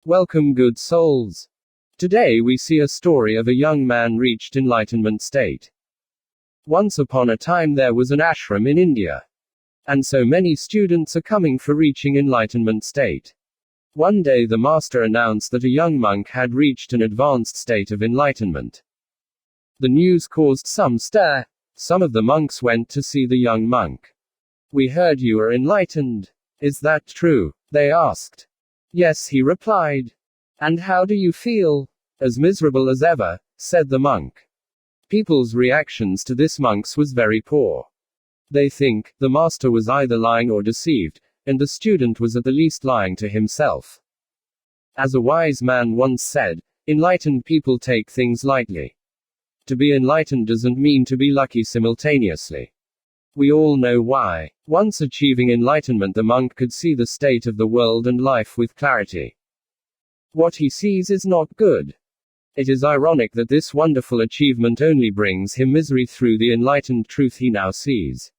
Welcome, good souls. Today we see a story of a young man reached enlightenment state. Once upon a time there was an ashram in India. And so many students are coming for reaching enlightenment state. One day the master announced that a young monk had reached an advanced state of enlightenment. The news caused some stir. Some of the monks went to see the young monk. "We heard you are enlightened. Is that true?" they asked. "Yes," he replied. "And how do you feel?" "As miserable as ever," said the monk. People's reactions to this monk was very poor. They think the master was either lying or deceived, and the student was at the least lying to himself. As a wise man once said, enlightened people take things lightly. To be enlightened doesn't mean to be lucky simultaneously. We all know why. Once achieving enlightenment, the monk could see the state of the world and life with clarity. What he sees is not good. It is ironic that this wonderful achievement only brings him misery through the enlightened truth he now sees.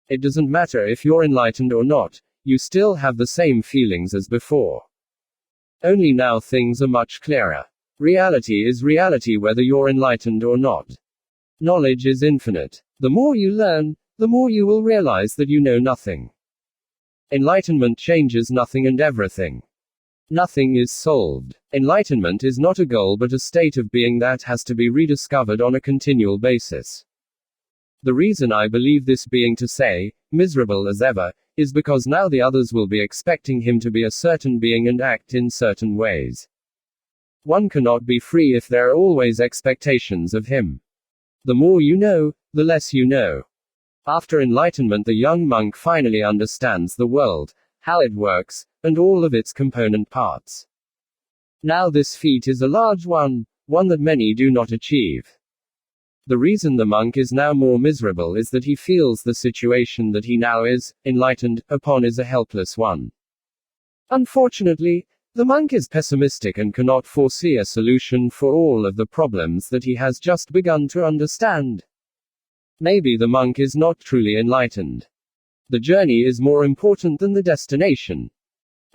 It doesn't matter if you're enlightened or not, you still have the same feelings as before. Only now things are much clearer. Reality is reality whether you're enlightened or not. Knowledge is infinite. The more you learn, the more you will realize that you know nothing. Enlightenment changes nothing and everything. Nothing is solved. Enlightenment is not a goal but a state of being that has to be rediscovered on a continual basis. The reason I believe this being to say, miserable as ever, is because now the others will be expecting him to be a certain being and act in certain ways. One cannot be free if there are always expectations of him. The more you know, the less you know. After enlightenment, the young monk finally understands the world, how it works, and all of its component parts. Now this feat is a large one that many do not achieve. The reason the monk is now more miserable is that he feels the situation that he now is enlightened upon is a helpless one. Unfortunately, the monk is pessimistic and cannot foresee a solution for all of the problems that he has just begun to understand. Maybe the monk is not truly enlightened. The journey is more important than the destination.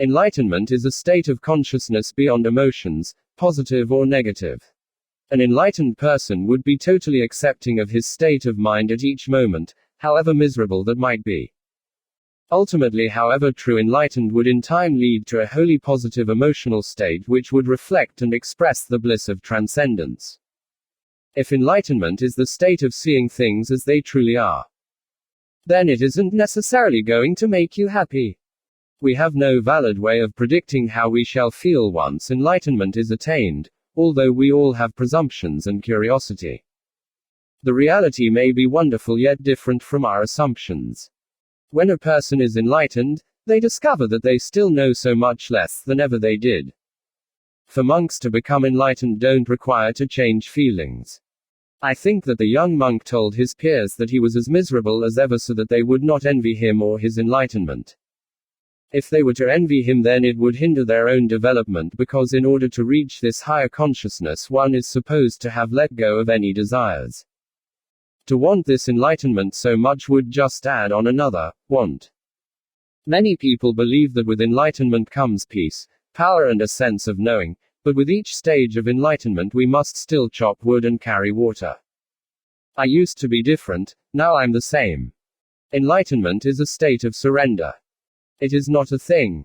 Enlightenment is a state of consciousness beyond emotions, positive or negative. An enlightened person would be totally accepting of his state of mind at each moment, however miserable that might be. Ultimately, however, true enlightened would in time lead to a wholly positive emotional state which would reflect and express the bliss of transcendence. If enlightenment is the state of seeing things as they truly are, then it isn't necessarily going to make you happy. We have no valid way of predicting how we shall feel once enlightenment is attained, although we all have presumptions and curiosity. The reality may be wonderful yet different from our assumptions. When a person is enlightened, they discover that they still know so much less than ever they did. For monks to become enlightened don't require to change feelings. I think that the young monk told his peers that he was as miserable as ever so that they would not envy him or his enlightenment. If they were to envy him, then it would hinder their own development, because in order to reach this higher consciousness one is supposed to have let go of any desires. To want this enlightenment so much would just add on another want. Many people believe that with enlightenment comes peace, power and a sense of knowing, but with each stage of enlightenment we must still chop wood and carry water. I used to be different, now I'm the same. Enlightenment is a state of surrender. It is not a thing.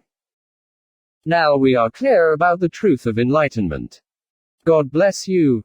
Now we are clear about the truth of enlightenment. God bless you.